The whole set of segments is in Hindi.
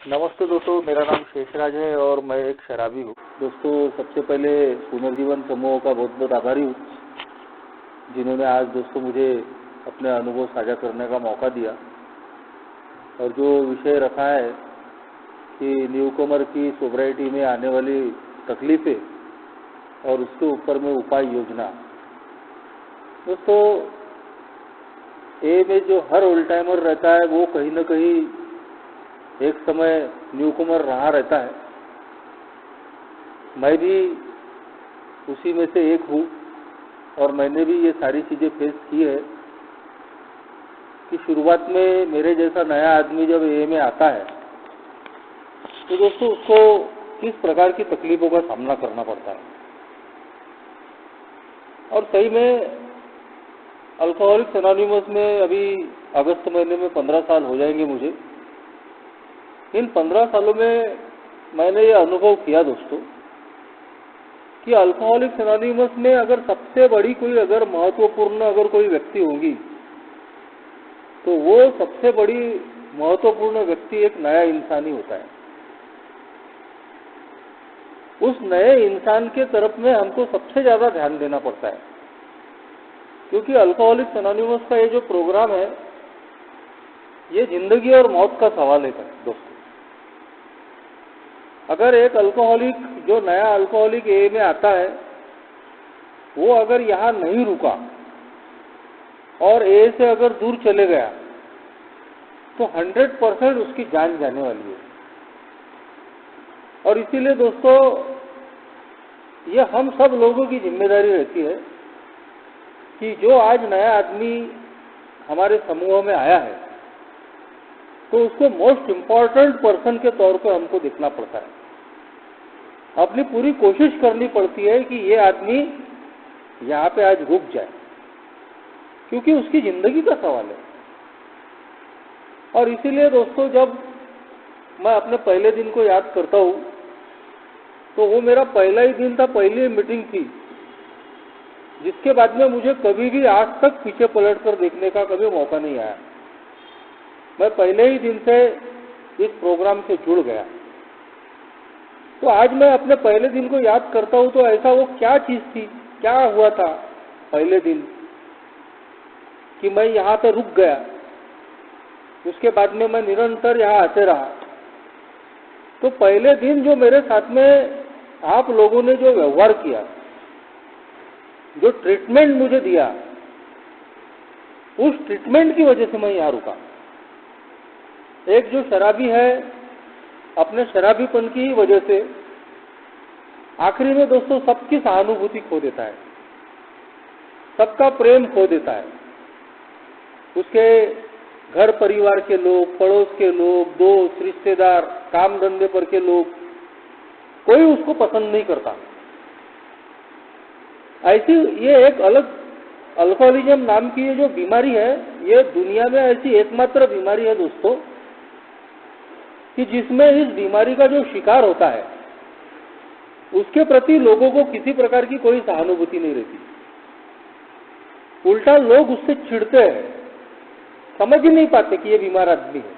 नमस्ते दोस्तों, मेरा नाम शेषराज है और मैं एक शराबी हूँ। दोस्तों, सबसे पहले पुनर्जीवन समूह का बहुत बहुत आभारी हूँ जिन्होंने आज दोस्तों मुझे अपने अनुभव साझा करने का मौका दिया और जो विषय रखा है कि न्यूकमर की सोब्राइटी में आने वाली तकलीफें और उसके ऊपर में उपाय योजना। दोस्तों, ये में जो हर ओल्ड टाइमर रहता है वो कहीं ना कहीं एक समय न्यूकमर रहा रहता है। मैं भी उसी में से एक हूँ और मैंने भी ये सारी चीज़ें फेस की है कि शुरुआत में मेरे जैसा नया आदमी जब ए में आता है तो दोस्तों उसको किस प्रकार की तकलीफों का सामना करना पड़ता है। और सही में अल्कोहलिक्स एनोनिमस में अभी अगस्त महीने में 15 साल हो जाएंगे मुझे। इन 15 सालों में मैंने ये अनुभव किया दोस्तों कि अल्कोहलिक्स एनोनिमस में अगर सबसे बड़ी कोई अगर महत्वपूर्ण अगर कोई व्यक्ति होगी तो वो सबसे बड़ी महत्वपूर्ण व्यक्ति एक नया इंसान ही होता है। उस नए इंसान के तरफ में हमको सबसे ज्यादा ध्यान देना पड़ता है, क्योंकि अल्कोहलिक्स एनोनिमस का ये जो प्रोग्राम है ये जिंदगी और मौत का सवाल है दोस्तों। अगर एक अल्कोहलिक जो नया अल्कोहलिक ए में आता है वो अगर यहाँ नहीं रुका और ए से अगर दूर चले गया तो 100% उसकी जान जाने वाली है। और इसीलिए दोस्तों ये हम सब लोगों की जिम्मेदारी रहती है कि जो आज नया आदमी हमारे समूह में आया है तो उसको मोस्ट इम्पॉर्टेंट पर्सन के तौर पर हमको देखना पड़ता है। अपनी पूरी कोशिश करनी पड़ती है कि ये आदमी यहाँ पे आज रुक जाए, क्योंकि उसकी जिंदगी का सवाल है। और इसीलिए दोस्तों जब मैं अपने पहले दिन को याद करता हूँ तो वो मेरा पहला ही दिन था, पहली मीटिंग थी जिसके बाद में मुझे कभी भी आज तक पीछे पलट कर देखने का कभी मौका नहीं आया। मैं पहले ही दिन से इस प्रोग्राम से जुड़ गया। तो आज मैं अपने पहले दिन को याद करता हूँ तो ऐसा वो क्या चीज थी, क्या हुआ था पहले दिन कि मैं यहाँ पे रुक गया। उसके बाद में मैं निरंतर यहाँ आते रहा। तो पहले दिन जो मेरे साथ में आप लोगों ने जो व्यवहार किया, जो ट्रीटमेंट मुझे दिया, उस ट्रीटमेंट की वजह से मैं यहाँ रुका। एक जो शराबी है अपने शराबीपन की वजह से आखिरी में दोस्तों सबकी सहानुभूति खो देता है, सबका प्रेम खो देता है। उसके घर परिवार के लोग, पड़ोस के लोग, दोस्त, रिश्तेदार, काम धंधे पर के लोग, कोई उसको पसंद नहीं करता। ऐसी ये एक अलग अल्कोहलिज्म नाम की ये जो बीमारी है, ये दुनिया में ऐसी एकमात्र बीमारी है दोस्तों कि जिसमें इस बीमारी का जो शिकार होता है उसके प्रति लोगों को किसी प्रकार की कोई सहानुभूति नहीं रहती। उल्टा लोग उससे चिढ़ते हैं, समझ ही नहीं पाते कि ये बीमार आदमी है।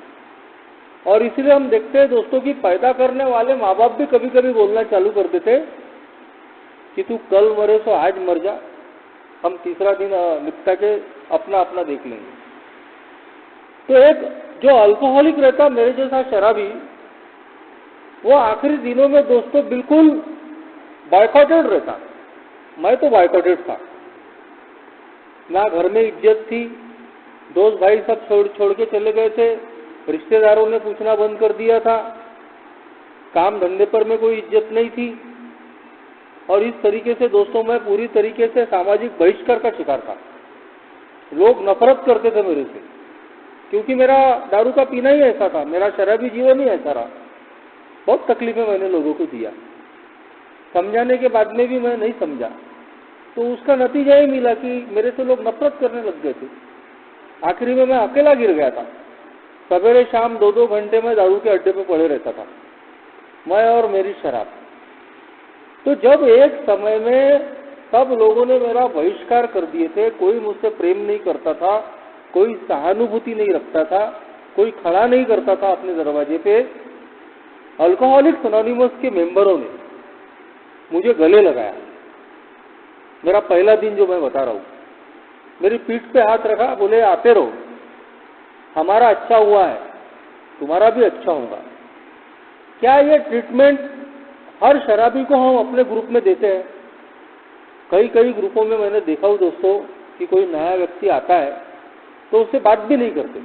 और इसलिए हम देखते हैं दोस्तों कि पैदा करने वाले माँ बाप भी कभी कभी बोलना चालू कर देते कि तू कल मरे तो आज मर जा, हम तीसरा दिन निपटा के अपना अपना देख लेंगे। तो एक जो अल्कोहलिक रहता मेरे जैसा शराबी, वो आखिरी दिनों में दोस्तों बिल्कुल बॉयकॉटेड रहता। मैं तो बॉयकॉटेड था, ना घर में इज्जत थी, दोस्त भाई सब छोड़ के चले गए थे, रिश्तेदारों ने पूछना बंद कर दिया था, काम धंधे पर में कोई इज्जत नहीं थी। और इस तरीके से दोस्तों मैं पूरी तरीके से सामाजिक बहिष्कार का शिकार था। लोग नफरत करते थे मेरे से, क्योंकि मेरा दारू का पीना ही ऐसा था, मेरा शराबी जीवन ही ऐसा रहा। बहुत तकलीफें मैंने लोगों को दिया, समझाने के बाद में भी मैं नहीं समझा। तो उसका नतीजा ही मिला कि मेरे से लोग नफरत करने लग गए थे। आखिरी में मैं अकेला गिर गया था। सवेरे शाम 2-2 घंटे में दारू के अड्डे पे पड़े रहता था, मैं और मेरी शराब। तो जब एक समय में सब लोगों ने मेरा बहिष्कार कर दिए थे, कोई मुझसे प्रेम नहीं करता था, कोई सहानुभूति नहीं रखता था, कोई खड़ा नहीं करता था अपने दरवाजे पे, अल्कोहलिक्स एनोनिमस के मेंबरों ने मुझे गले लगाया। मेरा पहला दिन जो मैं बता रहा हूँ, मेरी पीठ पे हाथ रखा, बोले आते रहो, हमारा अच्छा हुआ है, तुम्हारा भी अच्छा होगा। क्या ये ट्रीटमेंट हर शराबी को हम अपने ग्रुप में देते हैं? कई कई ग्रुपों में मैंने देखा हूँ दोस्तों कि कोई नया व्यक्ति आता है तो उससे बात भी नहीं करते,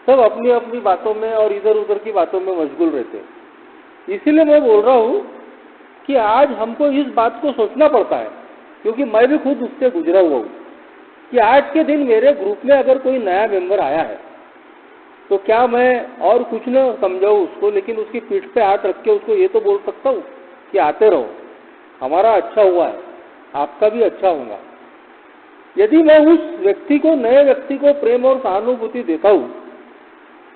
सब अपनी अपनी बातों में और इधर उधर की बातों में मशगूल रहते हैं। इसीलिए मैं बोल रहा हूँ कि आज हमको इस बात को सोचना पड़ता है, क्योंकि मैं भी खुद उससे गुजरा हुआ हूँ, कि आज के दिन मेरे ग्रुप में अगर कोई नया मेंबर आया है तो क्या मैं और कुछ न समझाऊँ उसको, लेकिन उसकी पीठ पे हाथ रख के उसको ये तो बोल सकता हूँ कि आते रहो, हमारा अच्छा हुआ है, आपका भी अच्छा होगा। यदि मैं उस व्यक्ति को, नए व्यक्ति को प्रेम और सहानुभूति देता हूँ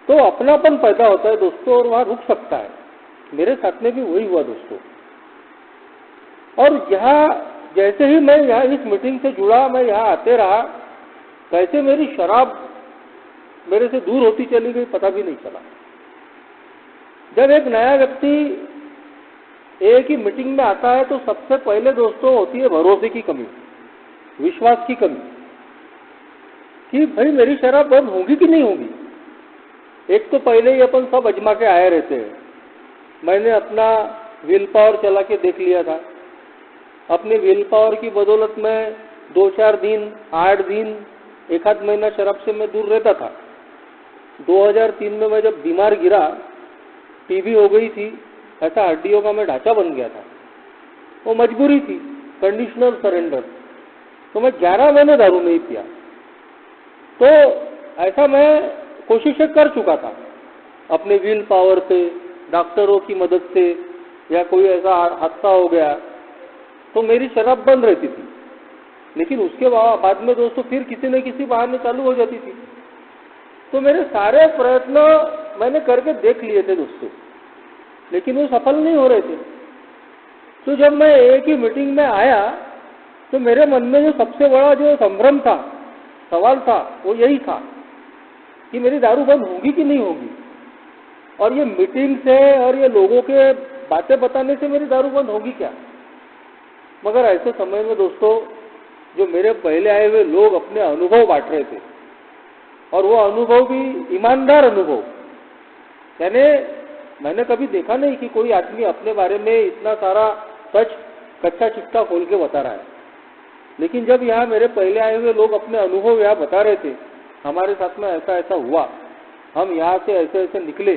तो अपनापन पैदा होता है दोस्तों, और वहां रुक सकता है। मेरे साथ में भी वही हुआ दोस्तों। और यहाँ जैसे ही मैं यहाँ इस मीटिंग से जुड़ा, मैं यहाँ आते रहा, कैसे मेरी शराब मेरे से दूर होती चली गई पता भी नहीं चला। जब एक नया व्यक्ति एक ही मीटिंग में आता है तो सबसे पहले दोस्तों होती है भरोसे की कमी, विश्वास की कमी, कि भाई मेरी शराब बंद होगी कि नहीं होगी। एक तो पहले ही अपन सब अजमा के आए रहते हैं। मैंने अपना विल पावर चला के देख लिया था। अपने विल पावर की बदौलत में 2-4 दिन, 8 दिन, 1 महीना शराब से मैं दूर रहता था। 2003 में मैं जब बीमार गिरा, टीबी हो गई थी, ऐसा हड्डियों का मैं ढांचा बन गया था, वो मजबूरी थी, कंडीशनल सरेंडर। तो मैं 11 महीने दारू नहीं पिया। तो ऐसा मैं कोशिशें कर चुका था अपने विल पावर से, डॉक्टरों की मदद से, या कोई ऐसा हादसा हो गया तो मेरी शराब बंद रहती थी। लेकिन उसके बाद में दोस्तों फिर किसी न किसी बहाने चालू हो जाती थी। तो मेरे सारे प्रयत्न मैंने करके देख लिए थे दोस्तों, लेकिन वो सफल नहीं हो रहे थे। तो जब मैं एक ही मीटिंग में आया तो मेरे मन में जो सबसे बड़ा जो संभ्रम था, सवाल था, वो यही था कि मेरी दारू बंद होगी कि नहीं होगी। और ये मीटिंग से और ये लोगों के बातें बताने से मेरी दारू बंद होगी क्या। मगर ऐसे समय में दोस्तों जो मेरे पहले आए हुए लोग अपने अनुभव बांट रहे थे, और वो अनुभव भी ईमानदार अनुभव। यानी मैंने कभी देखा नहीं कि कोई आदमी अपने बारे में इतना सारा सच कच्चा चिट्ठा खोल के बता रहा है। लेकिन जब यहाँ मेरे पहले आए हुए लोग अपने अनुभव यहाँ बता रहे थे, हमारे साथ में ऐसा ऐसा हुआ, हम यहाँ से ऐसे ऐसे निकले,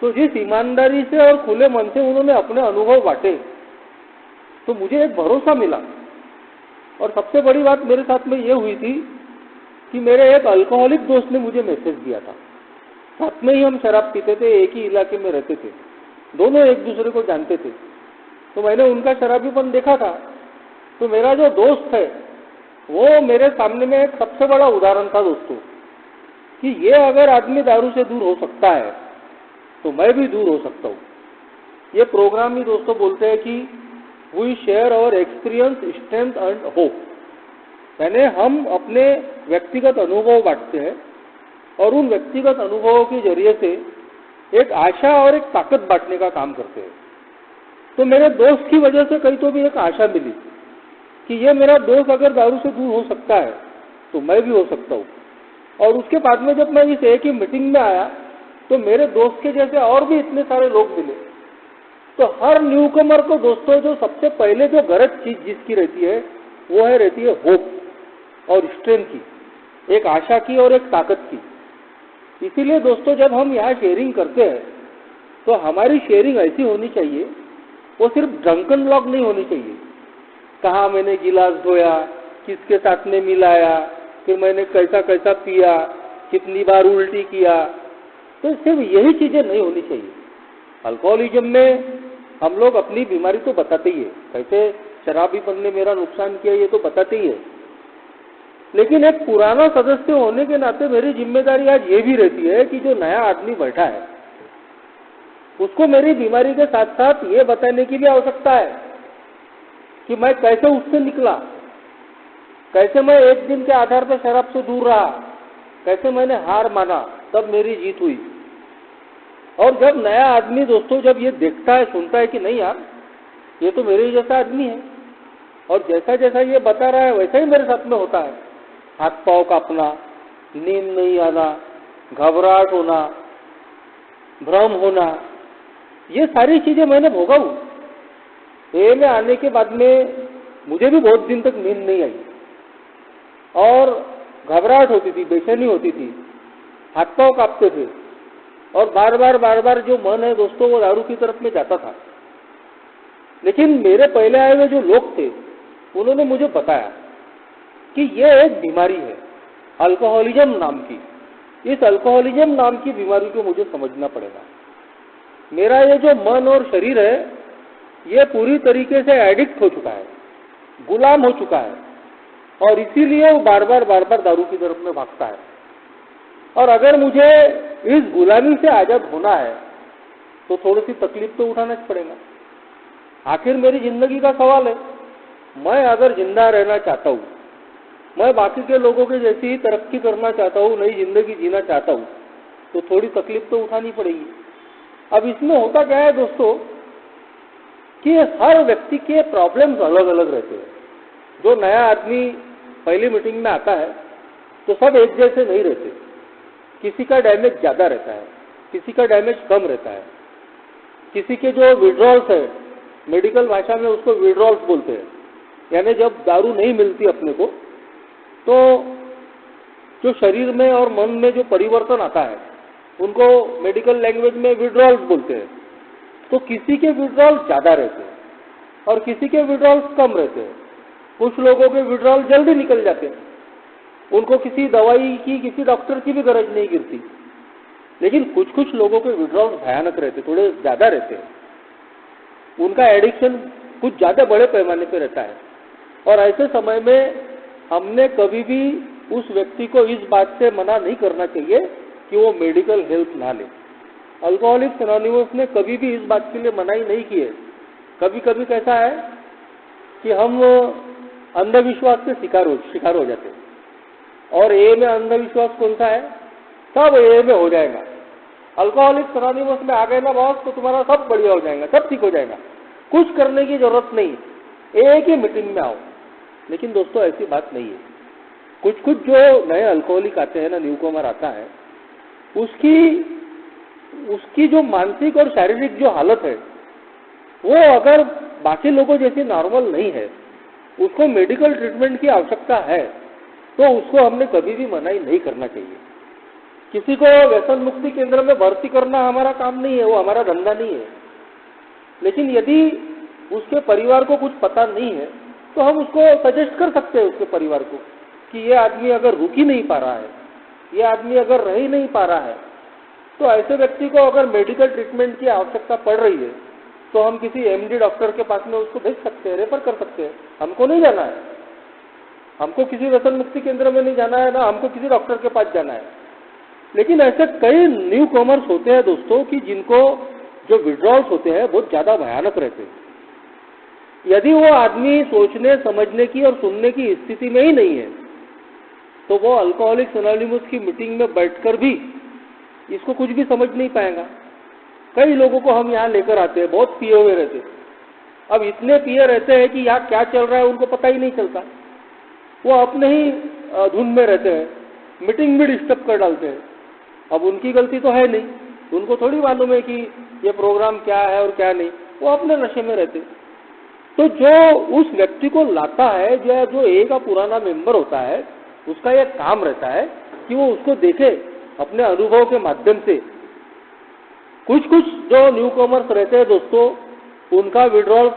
तो जिस ईमानदारी से और खुले मन से उन्होंने अपने अनुभव बांटे, तो मुझे एक भरोसा मिला। और सबसे बड़ी बात मेरे साथ में ये हुई थी कि मेरे एक अल्कोहलिक दोस्त ने मुझे मैसेज दिया था। साथ में ही हम शराब पीते थे, एक ही इलाके में रहते थे, दोनों एक दूसरे को जानते थे। तो मैंने उनका शराबीपन देखा था। तो मेरा जो दोस्त है वो मेरे सामने में एक सबसे बड़ा उदाहरण था दोस्तों, कि ये अगर आदमी दारू से दूर हो सकता है तो मैं भी दूर हो सकता हूँ। ये प्रोग्राम ही दोस्तों बोलते हैं कि we share our experience, strength and hope. यानी हम अपने व्यक्तिगत अनुभव बांटते हैं और उन व्यक्तिगत अनुभवों के जरिए से एक आशा और एक ताकत बांटने का काम करते हैं। तो मेरे दोस्त की वजह से कहीं तो भी एक आशा मिली कि ये मेरा दोस्त अगर दारू से दूर हो सकता है तो मैं भी हो सकता हूँ। और उसके बाद में जब मैं इस एक ही मीटिंग में आया तो मेरे दोस्त के जैसे और भी इतने सारे लोग मिले। तो हर न्यूकमर को दोस्तों जो सबसे पहले जो गरज चीज जिसकी रहती है वो रहती है होप और स्ट्रेंथ की, एक आशा की और एक ताकत की। इसीलिए दोस्तों जब हम यहाँ शेयरिंग करते हैं तो हमारी शेयरिंग ऐसी होनी चाहिए, वो सिर्फ ड्रंकन लॉग नहीं होनी चाहिए। कहाँ मैंने गिलास धोया, किसके साथ में मिलाया, फिर मैंने कैसा कैसा पिया, कितनी बार उल्टी किया, तो सिर्फ यही चीजें नहीं होनी चाहिए। अल्कोहलिज्म में हम लोग अपनी बीमारी तो बताते ही है, कैसे शराबीपन ने मेरा नुकसान किया ये तो बताते ही है। लेकिन एक पुराना सदस्य होने के नाते मेरी जिम्मेदारी आज ये भी रहती है कि जो नया आदमी बैठा है उसको मेरी बीमारी के साथ साथ ये बताने की भी आवश्यकता है कि मैं कैसे उससे निकला, कैसे मैं एक दिन के आधार पर शराब से दूर रहा, कैसे मैंने हार माना तब मेरी जीत हुई। और जब नया आदमी दोस्तों जब ये देखता है, सुनता है कि नहीं यार ये तो मेरे ही जैसा आदमी है, और जैसा जैसा ये बता रहा है वैसा ही मेरे साथ में होता है, हाथ पांव कांपना, नींद नहीं आना, घबराहट होना, भ्रम होना, ये सारी चीजें मैंने भोगा हूं। ए में आने के बाद में मुझे भी बहुत दिन तक नींद नहीं आई और घबराहट होती थी, बेचैनी होती थी, हाथ पांव कांपते थे, और बार बार जो मन है दोस्तों वो दारू की तरफ में जाता था। लेकिन मेरे पहले आए हुए जो लोग थे उन्होंने मुझे बताया कि ये एक बीमारी है अल्कोहलिज्म नाम की। इस अल्कोहलिज्म नाम की बीमारी को मुझे समझना पड़ेगा। मेरा ये जो मन और शरीर है ये पूरी तरीके से एडिक्ट हो चुका है, गुलाम हो चुका है, और इसीलिए वो बार बार दारू की तरफ में भागता है। और अगर मुझे इस गुलामी से आजाद होना है तो थोड़ी सी तकलीफ तो उठाना पड़ेगा। आखिर मेरी जिंदगी का सवाल है, मैं अगर जिंदा रहना चाहता हूँ, मैं बाकी के लोगों के जैसी ही तरक्की करना चाहता हूँ, नई जिंदगी जीना चाहता हूँ, तो थोड़ी तकलीफ तो उठानी पड़ेगी। अब इसमें होता क्या है दोस्तों कि हर व्यक्ति के प्रॉब्लम्स अलग अलग रहते हैं। जो नया आदमी पहली मीटिंग में आता है तो सब एक जैसे नहीं रहते, किसी का डैमेज ज्यादा रहता है, किसी का डैमेज कम रहता है, किसी के जो विड्रॉल्स है, मेडिकल भाषा में उसको विड्रॉल्स बोलते हैं, यानी जब दारू नहीं मिलती अपने को तो जो शरीर में और मन में जो परिवर्तन आता है उनको मेडिकल लैंग्वेज में विड्रॉल्स बोलते हैं। तो किसी के विड्रॉल्स ज्यादा रहते हैं और किसी के विड्रॉल्स कम रहते हैं। कुछ लोगों के विड्रॉल जल्दी निकल जाते हैं, उनको किसी दवाई की, किसी डॉक्टर की भी गरज नहीं गिरती। लेकिन कुछ लोगों के विड्रॉल्स भयानक रहते, थोड़े ज्यादा रहते हैं, उनका एडिक्शन कुछ ज्यादा बड़े पैमाने पे रहता है। और ऐसे समय में हमने कभी भी उस व्यक्ति को इस बात से मना नहीं करना चाहिए कि वो मेडिकल हेल्प ना ले। अल्कोहलिक्स एनोनिमस ने कभी भी इस बात के लिए मनाही नहीं की है। कभी कभी कैसा है कि हम अंधविश्वास से शिकार हो जाते हैं, और ए में अंधविश्वास कौन सा है, सब ए में हो जाएगा। अल्कोहलिक्स एनोनिमस में आ गए ना बॉस तो तुम्हारा सब बढ़िया हो जाएगा, सब ठीक हो जाएगा, कुछ करने की जरूरत नहीं, एक ही मीटिंग में आओ। लेकिन दोस्तों ऐसी बात नहीं है। कुछ जो नए अल्कोहलिक आते हैं ना, न्यूकमर आता है, उसकी जो मानसिक और शारीरिक जो हालत है वो अगर बाकी लोगों जैसी नॉर्मल नहीं है, उसको मेडिकल ट्रीटमेंट की आवश्यकता है, तो उसको हमने कभी भी मनाही नहीं करना चाहिए। किसी को व्यसन मुक्ति केंद्र में भर्ती करना हमारा काम नहीं है, वो हमारा धंधा नहीं है। लेकिन यदि उसके परिवार को कुछ पता नहीं है तो हम उसको सजेस्ट कर सकते हैं, उसके परिवार को, कि ये आदमी अगर रुक ही नहीं पा रहा है, ये आदमी अगर रह ही नहीं पा रहा है, तो ऐसे व्यक्ति को अगर मेडिकल ट्रीटमेंट की आवश्यकता पड़ रही है तो हम किसी एमडी डॉक्टर के पास में उसको भेज सकते हैं, रेफर कर सकते हैं। हमको नहीं जाना है, हमको किसी व्यसन मुक्ति केंद्र में नहीं जाना है, ना हमको किसी डॉक्टर के पास जाना है। लेकिन ऐसे कई न्यू कॉमर्स होते हैं दोस्तों कि जिनको जो विड्रॉल्स होते हैं बहुत ज्यादा भयानक रहते हैं। यदि वो आदमी सोचने समझने की और सुनने की स्थिति में ही नहीं है तो वो अल्कोहलिक्स एनोनिमस की मीटिंग में बैठकर भी इसको कुछ भी समझ नहीं पाएगा। कई लोगों को हम यहाँ लेकर आते हैं, बहुत पिए हुए रहते हैं। अब इतने पिए रहते हैं कि यहाँ क्या चल रहा है उनको पता ही नहीं चलता, वो अपने ही धुन में रहते हैं, मीटिंग भी डिस्टर्ब कर डालते हैं। अब उनकी गलती तो है नहीं, उनको थोड़ी मालूम है कि ये प्रोग्राम क्या है और क्या नहीं, वो अपने नशे में रहते। तो जो उस व्यक्ति को लाता है, जो ए का पुराना मेंबर होता है, उसका यह काम रहता है कि वो उसको देखे अपने अनुभव के माध्यम से। कुछ जो न्यू कॉमर्स रहते हैं दोस्तों, उनका विड्रॉल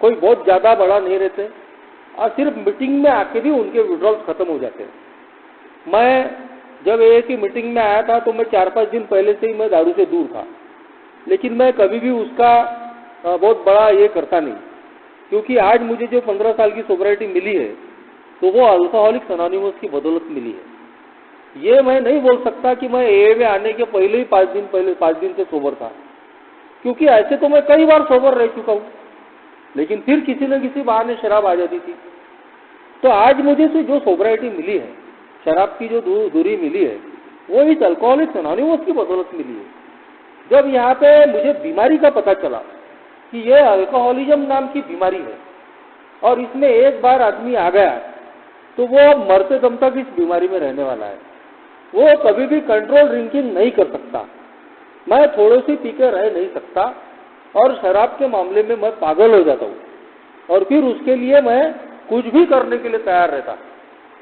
कोई बहुत ज्यादा बड़ा नहीं रहते, और सिर्फ मीटिंग में आके भी उनके विड्रॉल खत्म हो जाते हैं। मैं जब ए की मीटिंग में आया था तो मैं 4-5 दिन पहले से ही मैं दारू से दूर था, लेकिन मैं कभी भी उसका बहुत बड़ा ये करता नहीं, क्योंकि आज मुझे जो 15 साल की सोबरिटी मिली है तो वो अल्कोहलिक्स एनोनिमस की बदौलत मिली है। ये मैं नहीं बोल सकता कि मैं ए में आने के पहले ही 5 दिन से सोबर था, क्योंकि ऐसे तो मैं कई बार सोबर रह चुका हूँ, लेकिन फिर किसी न किसी बहाने शराब आ जाती थी। तो आज मुझे से जो सोबरिटी मिली है, शराब की जो दूरी मिली है, वो इस अल्कोहलिक्स एनोनिमस की बदौलत मिली है। जब यहाँ पे मुझे बीमारी का पता चला कि ये अल्कोहलिज्म नाम की बीमारी है और इसमें एक बार आदमी आ गया तो वो अब मरते दम तक इस बीमारी में रहने वाला है। वो कभी भी कंट्रोल ड्रिंकिंग नहीं कर सकता, मैं थोड़े सी पी के रह नहीं सकता और शराब के मामले में मैं पागल हो जाता हूँ और फिर उसके लिए मैं कुछ भी करने के लिए तैयार रहता।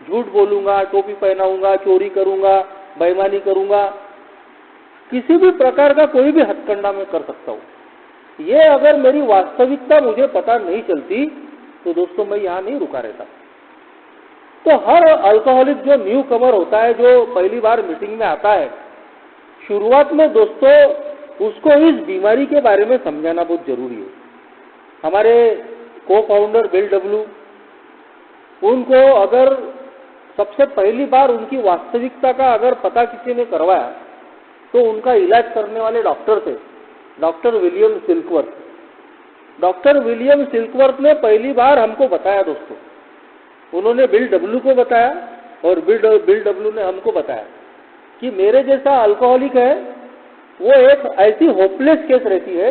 झूठ बोलूंगा, टोपी पहनाऊंगा, चोरी करूंगा, बेईमानी करूंगा, किसी भी प्रकार का कोई भी हथकंडा मैं कर सकता हूँ। ये अगर मेरी वास्तविकता मुझे पता नहीं चलती तो दोस्तों मैं यहाँ नहीं रुका रहता। तो हर अल्कोहलिक जो न्यू कमर होता है, जो पहली बार मीटिंग में आता है, शुरुआत में दोस्तों उसको इस बीमारी के बारे में समझाना बहुत जरूरी है। हमारे को फाउंडर बिल डब्ल्यू, उनको अगर सबसे पहली बार उनकी वास्तविकता का अगर पता किसी ने करवाया तो उनका इलाज करने वाले डॉक्टर थे डॉक्टर विलियम सिल्कवर्थ। डॉक्टर विलियम सिल्कवर्थ ने पहली बार हमको बताया दोस्तों, उन्होंने बिल डब्ल्यू को बताया और बिल डब्ल्यू ने हमको बताया कि मेरे जैसा अल्कोहलिक है वो एक ऐसी होपलेस केस रहती है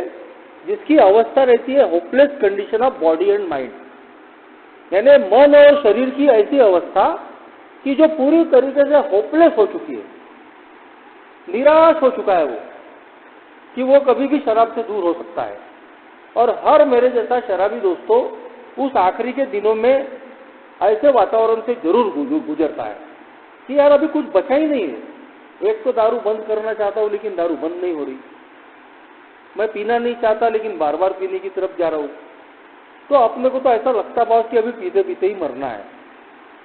जिसकी अवस्था रहती है hopeless condition of body and mind, यानी मन और शरीर की ऐसी अवस्था कि जो पूरी तरीके से होपलेस हो चुकी है, निराश हो चुका है वो, कि वो कभी भी शराब से दूर हो सकता है। और हर मेरे जैसा शराबी दोस्तों उस आखिरी के दिनों में ऐसे वातावरण से जरूर गुजरता है कि यार अभी कुछ बचा ही नहीं है। एक तो दारू बंद करना चाहता हूँ लेकिन दारू बंद नहीं हो रही, मैं पीना नहीं चाहता लेकिन बार बार पीने की तरफ जा रहा हूँ। तो अपने को तो ऐसा लगता बॉस कि अभी पीते पीते ही मरना है।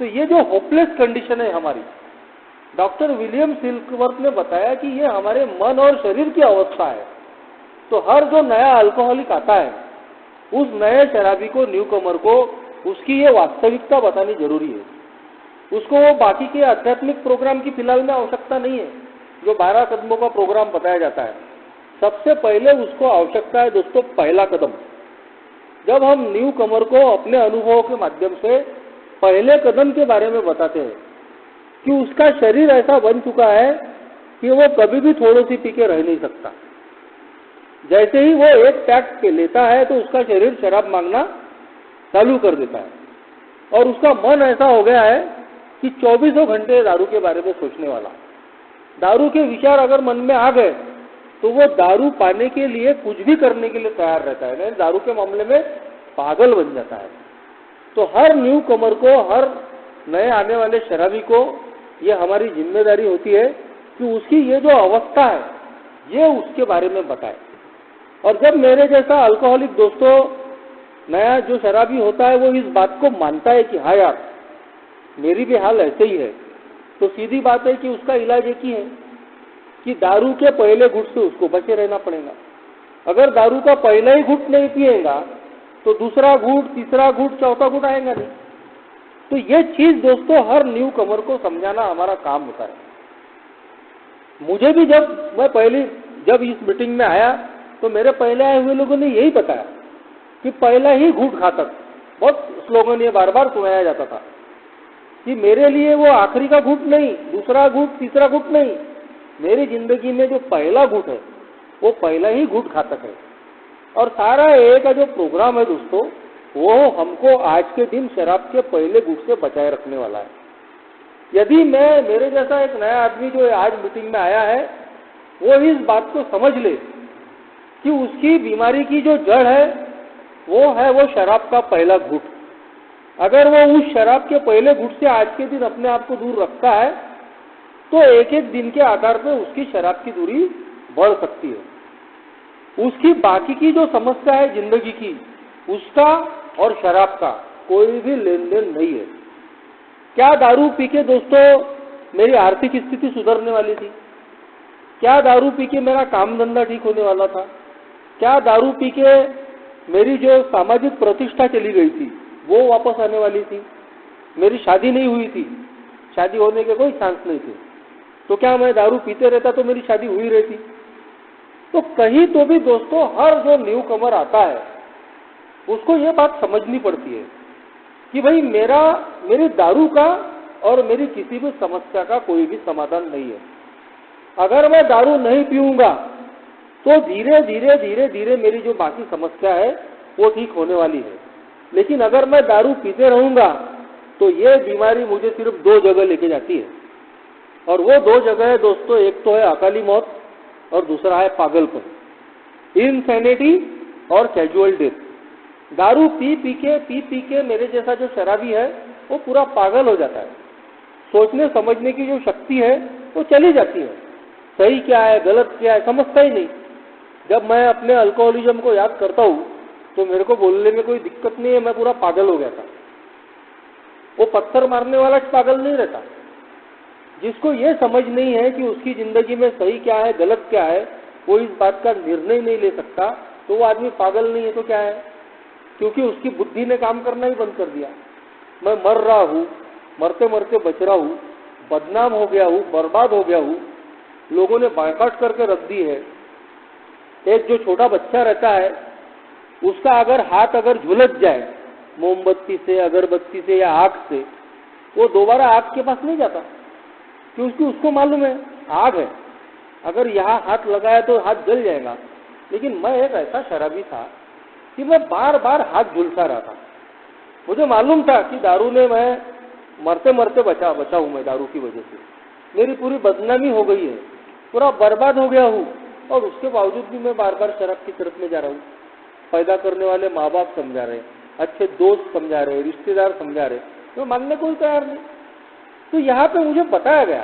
तो ये जो होपलेस कंडीशन है हमारी, डॉक्टर विलियम सिल्कवर्थ ने बताया कि ये हमारे मन और शरीर की अवस्था है। तो हर जो नया अल्कोहलिक आता है उस नए शराबी को, न्यू कमर को, उसकी ये वास्तविकता बतानी जरूरी है। उसको वो बाकी के आध्यात्मिक प्रोग्राम की फिलहाल में आवश्यकता नहीं है, जो 12 कदमों का प्रोग्राम बताया जाता है। सबसे पहले उसको आवश्यकता है दोस्तों पहला कदम। जब हम न्यू कमर को अपने अनुभवों के माध्यम से पहले कदम के बारे में बताते हैं कि उसका शरीर ऐसा बन चुका है कि वो कभी भी थोड़ी सी पी के रह नहीं सकता। जैसे ही वो एक पैक लेता है तो उसका शरीर शराब मांगना चालू कर देता है और उसका मन ऐसा हो गया है कि 24 घंटे दारू के बारे में सोचने वाला। दारू के विचार अगर मन में आ गए तो वो दारू पाने के लिए कुछ भी करने के लिए तैयार रहता है, दारू के मामले में पागल बन जाता है। तो हर न्यू कमर को, हर नए आने वाले शराबी को ये हमारी जिम्मेदारी होती है कि उसकी ये जो अवस्था है ये उसके बारे में बताए। और जब मेरे जैसा अल्कोहलिक दोस्तों, नया जो शराबी होता है, वो इस बात को मानता है कि हाँ यार मेरी भी हाल ऐसे ही है, तो सीधी बात है कि उसका इलाज एक ही है कि दारू के पहले घुट से उसको बचे रहना पड़ेगा। अगर दारू का पहला ही घुट नहीं पिएगा तो दूसरा घुट, तीसरा घुट, चौथा घुट आएगा नहीं। तो ये चीज दोस्तों हर न्यू कमर को समझाना हमारा काम होता है। मुझे भी जब इस मीटिंग में आया तो मेरे पहले आए हुए लोगों ने यही बताया कि पहला ही घूट घातक, बहुत स्लोगन ये बार बार सुनाया जाता था कि मेरे लिए वो आखिरी का घूट नहीं, दूसरा घूट, तीसरा घूट नहीं, मेरी जिंदगी में जो पहला घूट है वो पहला ही घूट घातक है। और सारा ए का जो प्रोग्राम है दोस्तों, वो हमको आज के दिन शराब के पहले घूट से बचाए रखने वाला है। यदि मेरे जैसा एक नया आदमी जो आज मीटिंग में आया है वो इस बात को समझ ले कि उसकी बीमारी की जो जड़ है वो शराब का पहला घूट। अगर वो उस शराब के पहले घूट से आज के दिन अपने आप को दूर रखता है तो एक एक दिन के आधार पर उसकी शराब की दूरी बढ़ सकती है। उसकी बाकी की जो समस्या है जिंदगी की, उसका और शराब का कोई भी लेन देन नहीं है। क्या दारू पी के दोस्तों मेरी आर्थिक स्थिति सुधरने वाली थी? क्या दारू पी के मेरा काम धंधा ठीक होने वाला था? क्या दारू पी के मेरी जो सामाजिक प्रतिष्ठा चली गई थी वो वापस आने वाली थी? मेरी शादी नहीं हुई थी, शादी होने के कोई चांस नहीं थे, तो क्या मैं दारू पीते रहता तो मेरी शादी हुई रहती? तो कहीं तो भी दोस्तों हर जो न्यू कमर आता है उसको ये बात समझनी पड़ती है कि भाई मेरी दारू का और मेरी किसी भी समस्या का कोई भी समाधान नहीं है। अगर मैं दारू नहीं पीऊंगा तो धीरे धीरे धीरे धीरे मेरी जो बाकी समस्या है वो ठीक होने वाली है। लेकिन अगर मैं दारू पीते रहूंगा तो ये बीमारी मुझे सिर्फ 2 जगह लेके जाती है, और वो 2 जगह है दोस्तों, एक तो है अकाली मौत और दूसरा है पागलपन, इनसैनिटी और कैजुअल डेथ। दारू पी पी के मेरे जैसा जो शराबी है वो पूरा पागल हो जाता है, सोचने समझने की जो शक्ति है वो चली जाती है, सही क्या है गलत क्या है समझता ही नहीं। जब मैं अपने अल्कोहलिज्म को याद करता हूँ तो मेरे को बोलने में कोई दिक्कत नहीं है, मैं पूरा पागल हो गया था। वो पत्थर मारने वाला पागल नहीं रहता, जिसको ये समझ नहीं है कि उसकी जिंदगी में सही क्या है गलत क्या है, वो इस बात का निर्णय नहीं ले सकता, तो वो आदमी पागल नहीं है तो क्या है, क्योंकि उसकी बुद्धि ने काम करना ही बंद कर दिया। मैं मर रहा हूँ, मरते मरते बच रहा हूँ, बदनाम हो गया हूँ, बर्बाद हो गया हूँ, लोगों ने बायकॉट करके रख दी है। एक जो छोटा बच्चा रहता है उसका अगर हाथ अगर झुलस जाए मोमबत्ती से, अगरबत्ती से या आग से, वो दोबारा आग के पास नहीं जाता, क्योंकि उसको मालूम है आग है, अगर यहाँ हाथ लगाया तो हाथ जल जाएगा। लेकिन मैं एक ऐसा शराबी था कि मैं बार बार हाथ झुलसा रहा था। मुझे मालूम था कि दारू ने मैं मरते मरते बचा हूँ, मैं दारू की वजह से मेरी पूरी बदनामी हो गई है, पूरा बर्बाद हो गया हूँ, और उसके बावजूद भी मैं बार बार शराब की तरफ में जा रहा हूँ। पैदा करने वाले माँ बाप समझा रहे, अच्छे दोस्त समझा रहे, रिश्तेदार समझा रहे, तो मानने कोई तैयार नहीं। तो यहाँ पे मुझे बताया गया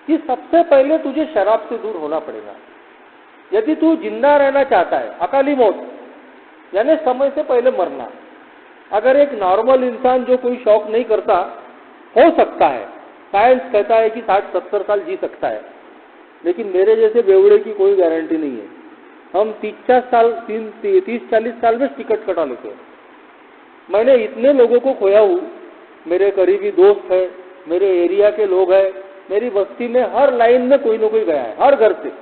कि सबसे पहले तुझे शराब से दूर होना पड़ेगा। यदि तू जिंदा रहना चाहता है, अकाली मौत यानी समय से पहले मरना, अगर एक नॉर्मल इंसान जो कोई शौक नहीं करता हो सकता है, साइंस कहता है कि 60-70 साल जी सकता है, लेकिन मेरे जैसे बेवड़े की कोई गारंटी नहीं है। हम 30-40 साल में टिकट कटा लेते हैं। मैंने इतने लोगों को खोया हूँ, मेरे करीबी दोस्त है, मेरे एरिया के लोग हैं, मेरी बस्ती में हर लाइन में कोई ना कोई गया है, हर घर से,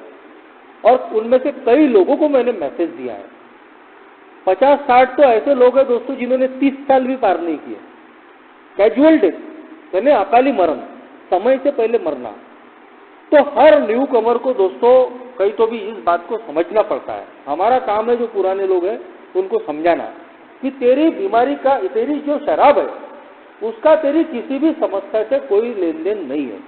और उनमें से कई लोगों को मैंने मैसेज दिया है। 50-60 तो ऐसे लोग हैं दोस्तों जिन्होंने 30 साल भी पार नहीं किए। कैजुअल डेथ यानी अकाली मरण, समय से पहले मरना। तो हर न्यू कमर को दोस्तों कहीं तो भी इस बात को समझना पड़ता है। हमारा काम है जो पुराने लोग हैं उनको समझाना कि तेरी बीमारी का, तेरी जो शराब है उसका तेरी किसी भी समस्या से कोई लेन देन नहीं है।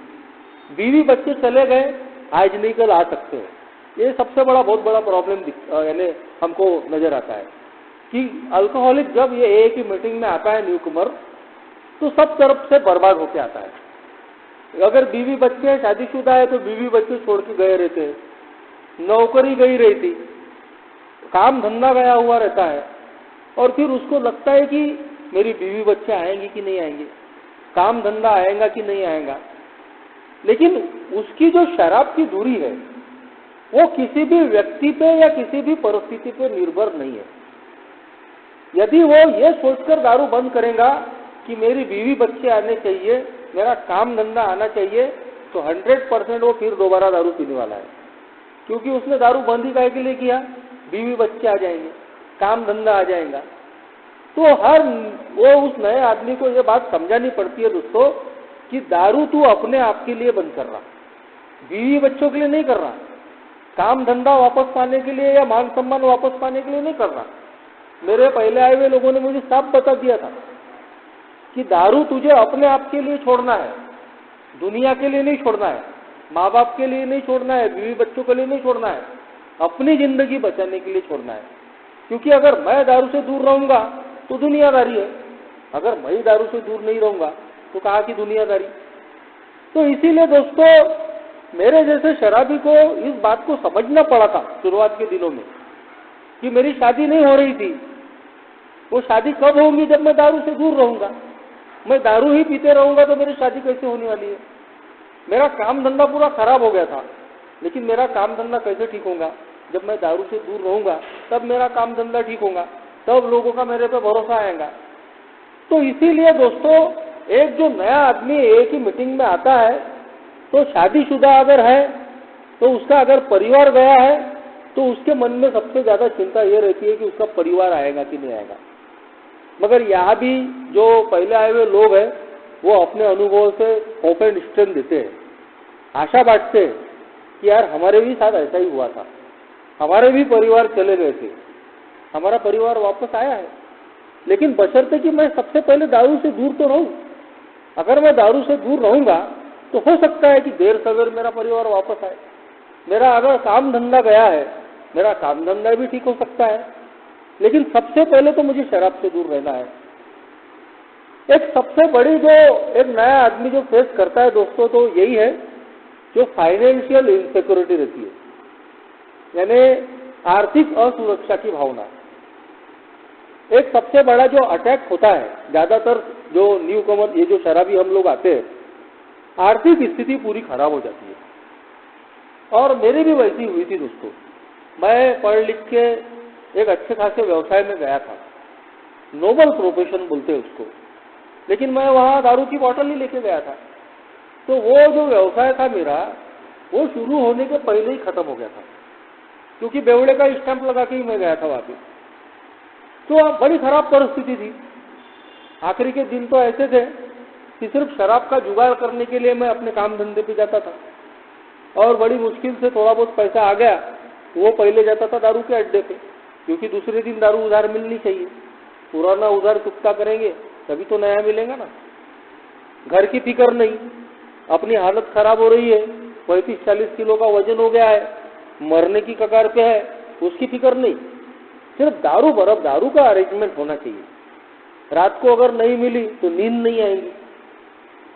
बीवी बच्चे चले गए, आज नहीं कल आ सकते हैं, ये सबसे बड़ा बहुत बड़ा प्रॉब्लम यानी हमको नजर आता है कि अल्कोहलिक जब ये एक ही मीटिंग में आता है न्यू कमर, तो सब तरफ से बर्बाद होके आता है। अगर बीवी बच्चे हैं, शादीशुदा है, तो बीवी बच्चे छोड़ के गए रहते हैं, नौकरी गई रहती, काम धंधा गया हुआ रहता है, और फिर उसको लगता है कि मेरी बीवी बच्चे आएंगे कि नहीं आएंगे, काम धंधा आएगा कि नहीं आएगा। लेकिन उसकी जो शराब की दूरी है वो किसी भी व्यक्ति पे या किसी भी परिस्थिति पे निर्भर नहीं है। यदि वो ये सोचकर दारू बंद करेगा कि मेरी बीवी बच्चे आने चाहिए, मेरा काम धंधा आना चाहिए, तो 100% वो फिर दोबारा दारू पीने वाला है, क्योंकि उसने दारू बंद ही काहे के लिए किया, बीवी बच्चे आ जाएंगे, काम धंधा आ जाएगा। तो वो उस नए आदमी को ये बात समझानी पड़ती है दोस्तों कि दारू तू अपने आप के लिए बंद कर रहा, बीवी बच्चों के लिए नहीं कर रहा, काम धंधा वापस पाने के लिए या मान सम्मान वापस पाने के लिए नहीं कर रहा। मेरे पहले आए हुए लोगों ने मुझे साफ बता दिया था कि दारू तुझे अपने आप के लिए छोड़ना है, दुनिया के लिए नहीं छोड़ना है, माँ बाप के लिए नहीं छोड़ना है, बीवी बच्चों के लिए नहीं छोड़ना है, अपनी जिंदगी बचाने के लिए छोड़ना है। क्योंकि अगर मैं दारू से दूर रहूंगा तो दुनियादारी है, अगर मैं दारू से दूर नहीं रहूंगा तो कहाँ की दुनियादारी। तो इसीलिए दोस्तों मेरे जैसे शराबी को इस बात को समझना पड़ा था शुरुआत के दिनों में कि मेरी शादी नहीं हो रही थी। वो शादी कब होगी, जब मैं दारू से दूर रहूंगा। मैं दारू ही पीते रहूंगा तो मेरी शादी कैसे होने वाली है। मेरा काम धंधा पूरा खराब हो गया था, लेकिन मेरा काम धंधा कैसे ठीक होगा, जब मैं दारू से दूर रहूंगा तब मेरा काम धंधा ठीक होगा, तब लोगों का मेरे पे भरोसा आएगा। तो इसीलिए दोस्तों एक जो नया आदमी एक ही मीटिंग में आता है, तो शादीशुदा अगर है तो उसका अगर परिवार गया है तो उसके मन में सबसे ज्यादा चिंता ये रहती है कि उसका परिवार आएगा कि नहीं आएगा। मगर यहाँ भी जो पहले आए हुए लोग हैं वो अपने अनुभव से होप एंड स्ट्रेंथ देते हैं, आशा बांटते हैं कि यार हमारे भी साथ ऐसा ही हुआ था, हमारे भी परिवार चले गए थे, हमारा परिवार वापस आया है, लेकिन बशर्ते कि मैं सबसे पहले दारू से दूर तो रहूं। अगर मैं दारू से दूर रहूंगा तो हो सकता है कि देर सवेर मेरा परिवार वापस आए। मेरा अगर काम धंधा गया है, मेरा काम धंधा भी ठीक हो सकता है, लेकिन सबसे पहले तो मुझे शराब से दूर रहना है। एक सबसे बड़ी जो एक नया आदमी जो फेस करता है दोस्तों, तो यही है जो फाइनेंशियल इनसिक्योरिटी रहती है, यानी आर्थिक असुरक्षा की भावना। एक सबसे बड़ा जो अटैक होता है, ज्यादातर जो न्यू कमर, ये जो शराबी हम लोग आते हैं, आर्थिक स्थिति पूरी खराब हो जाती है। और मेरी भी वैसी हुई थी दोस्तों। मैं पढ़ लिख के एक अच्छे खासे व्यवसाय में गया था, नोबल प्रोफेशन बोलते हैं उसको, लेकिन मैं वहां दारू की बोतल ही लेके गया था। तो वो जो व्यवसाय था मेरा, वो शुरू होने के पहले ही खत्म हो गया था, क्योंकि बेवड़े का स्टैंप लगा के ही मैं गया था वहां पे। तो बड़ी खराब परिस्थिति थी। आखिरी के दिन तो ऐसे थे कि सिर्फ शराब का जुगाड़ करने के लिए मैं अपने काम धंधे पे जाता था, और बड़ी मुश्किल से थोड़ा बहुत पैसा आ गया, वो पहले जाता था दारू के अड्डे पे, क्योंकि दूसरे दिन दारू उधार मिलनी चाहिए। पुराना उधार चुकता करेंगे तभी तो नया मिलेगा ना। घर की फिक्र नहीं, अपनी हालत खराब हो रही है, 35-40 किलो का वजन हो गया है, मरने की कगार पे है, उसकी फिक्र नहीं। सिर्फ दारू बर्फ दारू का अरेंजमेंट होना चाहिए। रात को अगर नहीं मिली तो नींद नहीं आएगी,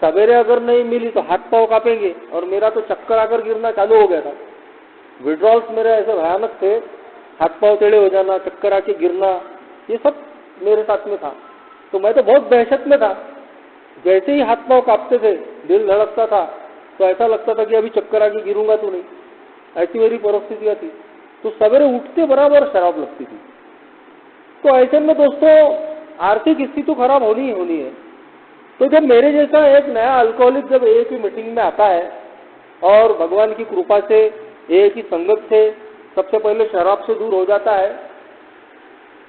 सवेरे अगर नहीं मिली तो हाथ पांव कांपेंगे, और मेरा तो चक्कर आकर गिरना चालू हो गया था। विड्रॉल्स मेरे ऐसे भयानक थे, हाथ पांव टेढ़े हो जाना, चक्कर आके गिरना, ये सब मेरे साथ में था। तो मैं तो बहुत दहशत में था। जैसे ही हाथ पांव कांपते थे, दिल धड़कता था, तो ऐसा लगता था कि अभी चक्कर आके गिरूंगा तो नहीं। ऐसी मेरी परिस्थितियां थी। तो सवेरे उठते बराबर शराब लगती थी। तो ऐसे में दोस्तों आर्थिक स्थिति तो खराब होनी ही होनी है। तो जब मेरे जैसा एक नया अल्कोहलिक जब एक ही मीटिंग में आता है और भगवान की कृपा से एक ही संगत से सबसे पहले शराब से दूर हो जाता है,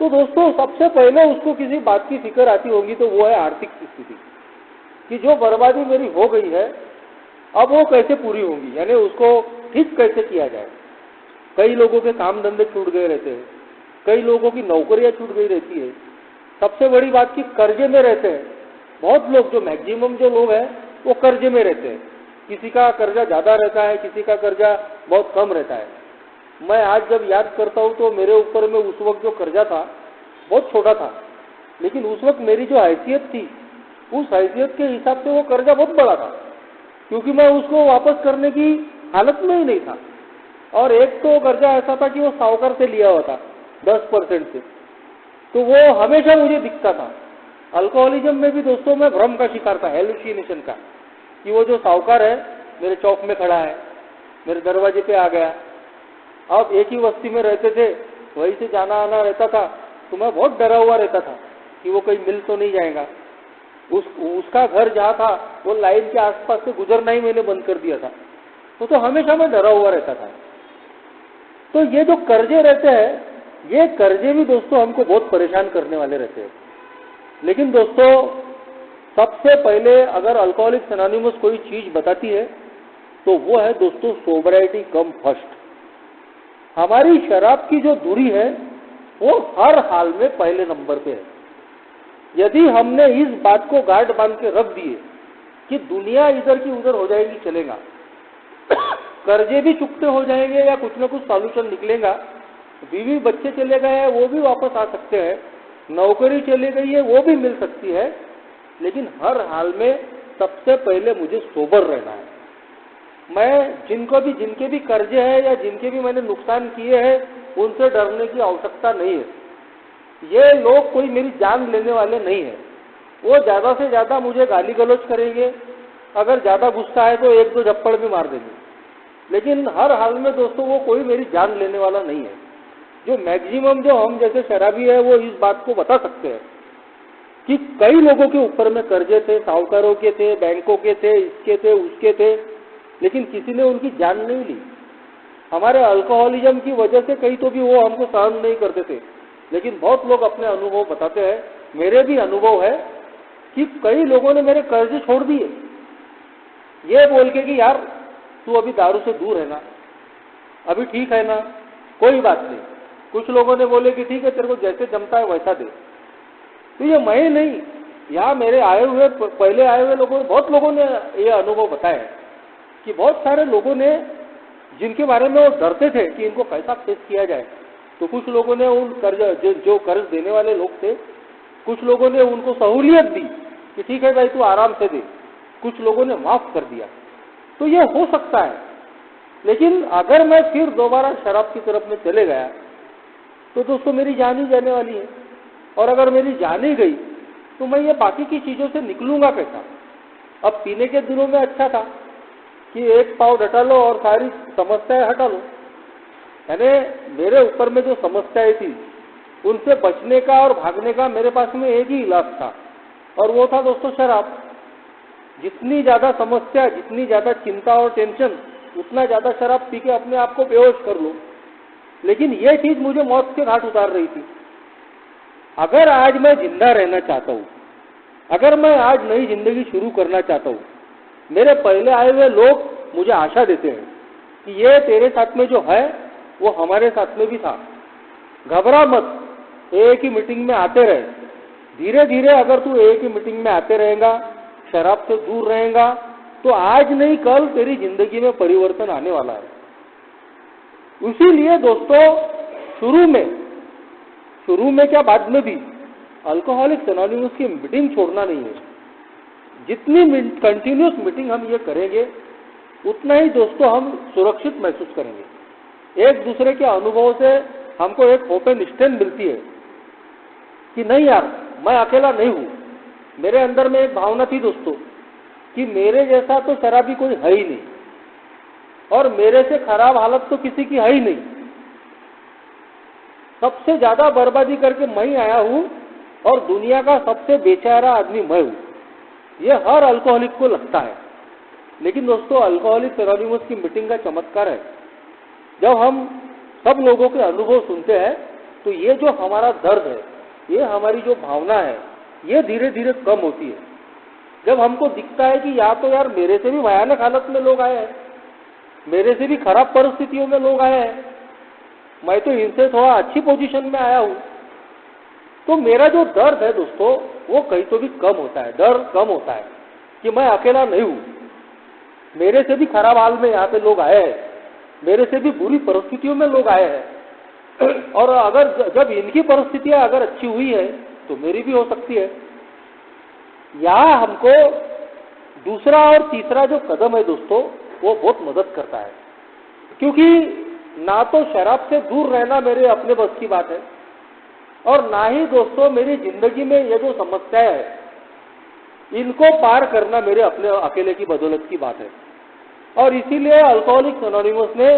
तो दोस्तों सबसे पहले उसको किसी बात की फिक्र आती होगी, तो वो है आर्थिक स्थिति, कि जो बर्बादी मेरी हो गई है अब वो कैसे पूरी होगी, यानी उसको ठीक कैसे किया जाए। कई लोगों के काम धंधे छूट गए रहते हैं, कई लोगों की नौकरियां छूट गई रहती है। सबसे बड़ी बात की कर्जे में रहते हैं बहुत लोग, जो मैक्सिमम जो लोग हैं वो कर्जे में रहते हैं। किसी का कर्जा ज्यादा रहता है, किसी का कर्जा बहुत कम रहता है। मैं आज जब याद करता हूँ तो मेरे ऊपर में उस वक्त जो कर्जा था बहुत छोटा था, लेकिन उस वक्त मेरी जो हैसियत थी उस हैसियत के हिसाब से वो कर्जा बहुत बड़ा था, क्योंकि मैं उसको वापस करने की हालत में ही नहीं था। और एक तो कर्जा ऐसा था कि वो साहूकार से लिया हुआ था 10% से, तो वो हमेशा मुझे दिखता था। अल्कोहलिज्म में भी दोस्तों मैं भ्रम का शिकार था, हेलुसिनेशन का, कि वो जो साहूकार है मेरे चौक में खड़ा है, मेरे दरवाजे पे आ गया। अब एक ही बस्ती में रहते थे, वहीं से जाना आना रहता था, तो मैं बहुत डरा हुआ रहता था कि वो कहीं मिल तो नहीं जाएगा। उसका घर जहाँ था वो लाइन के आसपास से गुजरना ही मैंने बंद कर दिया था, तो हमेशा मैं डरा हुआ रहता था। तो ये जो कर्जे रहते हैं, ये कर्जे भी दोस्तों हमको बहुत परेशान करने वाले रहते हैं। लेकिन दोस्तों सबसे पहले अगर अल्कोहलिक्स एनोनिमस कोई चीज बताती है तो वो है दोस्तों सोबराइटी कम फर्स्ट। हमारी शराब की जो दूरी है वो हर हाल में पहले नंबर पे है। यदि हमने इस बात को गांठ बांध के रख दिए कि दुनिया इधर की उधर हो जाएगी, चलेगा, कर्जे भी चुकते हो जाएंगे या कुछ ना कुछ सॉल्यूशन निकलेगा, बीवी बच्चे चले गए हैं वो भी वापस आ सकते हैं, नौकरी चली गई है वो भी मिल सकती है, लेकिन हर हाल में सबसे पहले मुझे सोबर रहना है। मैं जिनके भी कर्जे हैं या जिनके भी मैंने नुकसान किए हैं उनसे डरने की आवश्यकता नहीं है। ये लोग कोई मेरी जान लेने वाले नहीं है। वो ज्यादा से ज्यादा मुझे गाली गलौज करेंगे, अगर ज्यादा गुस्सा है तो 1-2 झप्पड़ भी मार देंगे, लेकिन हर हाल में दोस्तों वो कोई मेरी जान लेने वाला नहीं है। जो मैक्सिमम जो हम जैसे शराबी है वो इस बात को बता सकते हैं कि कई लोगों के ऊपर में कर्जे थे, साहूकारों के थे, बैंकों के थे, इसके थे, उसके थे, लेकिन किसी ने उनकी जान नहीं ली। हमारे अल्कोहलिज्म की वजह से कई तो भी वो हमको सहन नहीं करते थे, लेकिन बहुत लोग अपने अनुभव बताते हैं। मेरे भी अनुभव है कि कई लोगों ने मेरे कर्जे छोड़ दिए ये बोल के कि यार तू अभी दारू से दूर है ना, अभी ठीक है ना, कोई बात नहीं। कुछ लोगों ने बोले कि ठीक है तेरे को जैसे जमता है वैसा दे। तो ये मैं नहीं, यहाँ मेरे आए हुए पहले आए हुए लोगों, बहुत लोगों ने ये अनुभव बताया कि बहुत सारे लोगों ने जिनके बारे में वो डरते थे कि इनको कैसा फेस किया जाए, तो कुछ लोगों ने उन कर्ज जो कर्ज देने वाले लोग थे, कुछ लोगों ने उनको सहूलियत दी कि ठीक है भाई तू आराम से दे, कुछ लोगों ने माफ कर दिया। तो ये हो सकता है, लेकिन अगर मैं फिर दोबारा शराब की तरफ में चले गया तो दोस्तों मेरी जान ही जाने वाली है, और अगर मेरी जान ही गई तो मैं ये बाकी की चीजों से निकलूंगा कैसा। अब पीने के दिनों में अच्छा था कि एक पाव डटा लो और सारी समस्याएं हटा लो, यानी मेरे ऊपर में जो समस्याएं थी उनसे बचने का और भागने का मेरे पास में एक ही इलाज था, और वो था दोस्तों शराब। जितनी ज्यादा समस्या, जितनी ज्यादा चिंता और टेंशन, उतना ज्यादा शराब पी के अपने आप को बेहोश कर लो। लेकिन ये चीज मुझे मौत के घाट उतार रही थी। अगर आज मैं जिंदा रहना चाहता हूँ, अगर मैं आज नई जिंदगी शुरू करना चाहता हूँ, मेरे पहले आए हुए लोग मुझे आशा देते हैं कि ये तेरे साथ में जो है वो हमारे साथ में भी था, घबरा मत, एक ही मीटिंग में आते रहे। धीरे धीरे अगर तू एक ही मीटिंग में आते रहेगा, शराब से दूर रहेगा, तो आज नहीं कल तेरी जिंदगी में परिवर्तन आने वाला है। इसीलिए दोस्तों शुरू में क्या बाद में भी अल्कोहलिक्स एनोनिमस की मीटिंग छोड़ना नहीं है। जितनी कंटिन्यूस मीटिंग हम ये करेंगे उतना ही दोस्तों हम सुरक्षित महसूस करेंगे। एक दूसरे के अनुभव से हमको एक होप एंड स्ट्रेंथ मिलती है कि नहीं यार मैं अकेला नहीं हूं। मेरे अंदर में एक भावना थी दोस्तों कि मेरे जैसा तो शराबी कोई है ही नहीं, और मेरे से खराब हालत तो किसी की है ही नहीं। सबसे ज्यादा बर्बादी करके मैं ही आया हूं और दुनिया का सबसे बेचारा आदमी मैं हूं। ये हर अल्कोहलिक को लगता है। लेकिन दोस्तों अल्कोहलिक्स एनोनिमस की मीटिंग का चमत्कार है, जब हम सब लोगों के अनुभव सुनते हैं तो ये जो हमारा दर्द है, ये हमारी जो भावना है, ये धीरे धीरे कम होती है। जब हमको दिखता है कि या तो यार मेरे से भी भयानक हालत में लोग आए हैं, मेरे से भी खराब परिस्थितियों में लोग आए हैं, मैं तो इनसे थोड़ा अच्छी पोजीशन में आया हूं, तो मेरा जो दर्द है दोस्तों वो कहीं तो भी कम होता है। डर कम होता है कि मैं अकेला नहीं हूं, मेरे से भी खराब हाल में यहाँ पे लोग आए हैं, मेरे से भी बुरी परिस्थितियों में लोग आए हैं, और अगर जब इनकी परिस्थितियां अगर अच्छी हुई है तो मेरी भी हो सकती है। यहाँ हमको दूसरा और तीसरा जो कदम है दोस्तों वो बहुत मदद करता है, क्योंकि ना तो शराब से दूर रहना मेरे अपने बस की बात है, और ना ही दोस्तों मेरी जिंदगी में ये जो समस्याएं है इनको पार करना मेरे अपने अकेले की बदौलत की बात है। और इसीलिए अल्कोहलिक्स एनोनिमस ने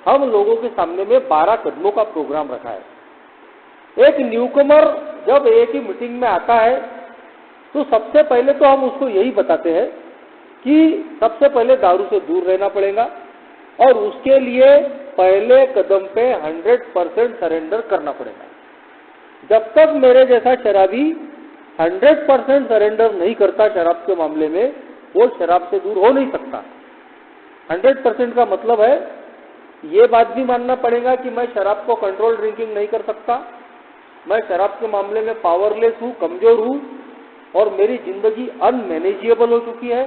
हम लोगों के सामने में 12 कदमों का प्रोग्राम रखा है। एक न्यूकमर जब एक ही मीटिंग में आता है तो सबसे पहले तो हम उसको यही बताते हैं कि सबसे पहले दारू से दूर रहना पड़ेगा, और उसके लिए पहले कदम पे 100% सरेंडर करना पड़ेगा। जब तक मेरे जैसा शराबी 100% सरेंडर नहीं करता शराब के मामले में, वो शराब से दूर हो नहीं सकता। 100% का मतलब है ये बात भी मानना पड़ेगा कि मैं शराब को कंट्रोल ड्रिंकिंग नहीं कर सकता, मैं शराब के मामले में पावरलेस हूँ, कमजोर हूँ, और मेरी जिंदगी अनमैनेजेबल हो चुकी है,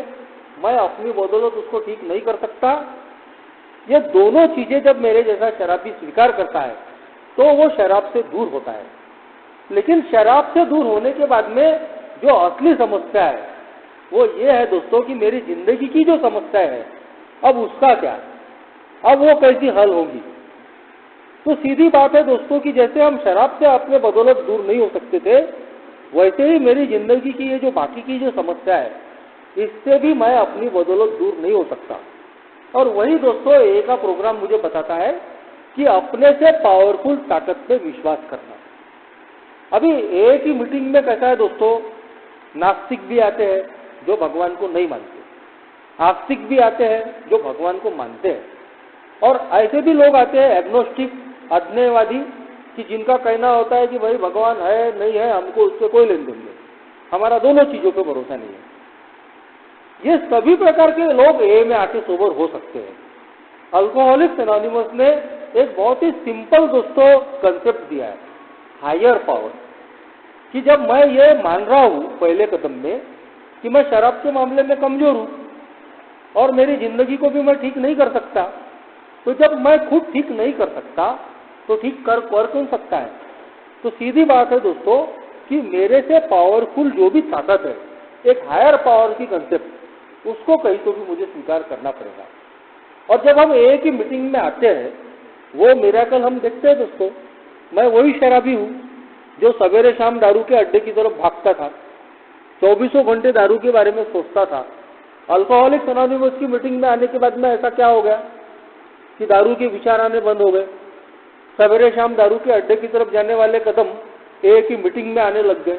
मैं अपनी बदौलत उसको ठीक नहीं कर सकता। ये दोनों चीजें जब मेरे जैसा शराबी स्वीकार करता है तो वो शराब से दूर होता है। लेकिन शराब से दूर होने के बाद में जो असली समस्या है वो ये है दोस्तों कि मेरी जिंदगी की जो समस्या है अब उसका क्या, अब वो कैसी हल होगी। तो सीधी बात है दोस्तों कि जैसे हम शराब से अपने बदौलत दूर नहीं हो सकते थे, वैसे ही मेरी जिंदगी की ये जो बाकी की जो समस्या है इससे भी मैं अपनी बदौलत दूर नहीं हो सकता। और वही दोस्तों ए का प्रोग्राम मुझे बताता है कि अपने से पावरफुल ताकत पे विश्वास करना। अभी ए की मीटिंग में कैसा है दोस्तों, नास्तिक भी आते हैं जो भगवान को नहीं मानते, आस्तिक भी आते हैं जो भगवान को मानते हैं, और ऐसे भी लोग आते हैं एग्नोस्टिक, अज्ञेयवादी, कि जिनका कहना होता है कि भाई भगवान है नहीं है हमको उससे कोई लेन देन नहीं, हमारा दोनों चीजों पे भरोसा नहीं है। ये सभी प्रकार के लोग ए में आके सोबर हो सकते हैं। अल्कोहलिक्स एनोनिमस ने एक बहुत ही सिंपल दोस्तों कंसेप्ट दिया है, हायर पावर। कि जब मैं ये मान रहा हूं पहले कदम में कि मैं शराब के मामले में कमजोर हूं और मेरी जिंदगी को भी मैं ठीक नहीं कर सकता, तो जब मैं खुद ठीक नहीं कर सकता तो ठीक कर कौन सकता है? तो सीधी बात है दोस्तों कि मेरे से पावरफुल जो भी ताकत है, एक हायर पावर की कंसेप्ट, उसको कहीं तो भी मुझे स्वीकार करना पड़ेगा। और जब हम एक ही मीटिंग में आते हैं, वो मिरेकल हम देखते हैं दोस्तों। मैं वही शराबी हूँ जो सवेरे शाम दारू के अड्डे की तरफ भागता था, 24 घंटे दारू के बारे में सोचता था। अल्कोहलिक्स एनोनिमस की मीटिंग में आने के बाद में ऐसा क्या हो गया कि दारू के विचार आने बंद हो गए। सवेरे शाम दारू के अड्डे की तरफ जाने वाले कदम एक ही मीटिंग में आने लग गए।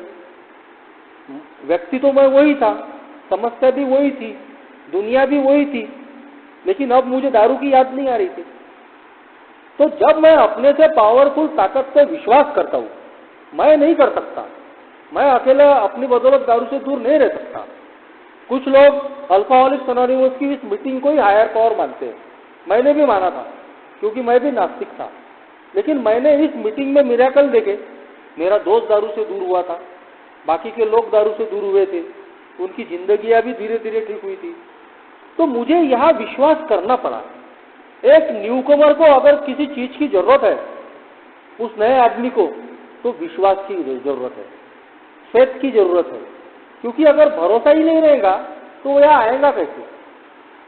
व्यक्ति तो मैं वही था, समस्या भी वही थी, दुनिया भी वही थी, लेकिन अब मुझे दारू की याद नहीं आ रही थी। तो जब मैं अपने से पावरफुल ताकत पे विश्वास करता हूँ, मैं नहीं कर सकता, मैं अकेला अपनी बदौलत दारू से दूर नहीं रह सकता। कुछ लोग अल्कोहलिक्स एनोनिमस की इस मीटिंग को ही हायर पावर मानते हैं। मैंने भी माना था क्योंकि मैं भी नास्तिक था, लेकिन मैंने इस मीटिंग में मिरेकल देखे। मेरा दोस्त दारू से दूर हुआ था, बाकी के लोग दारू से दूर हुए थे, उनकी जिंदगियां भी धीरे धीरे ठीक हुई थी। तो मुझे यहाँ विश्वास करना पड़ा। एक न्यूकमर को अगर किसी चीज की जरूरत है, उस नए आदमी को, तो विश्वास की जरूरत है, फेथ की जरूरत है। क्योंकि अगर भरोसा ही नहीं रहेगा तो वो यहाँ आएगा कैसे?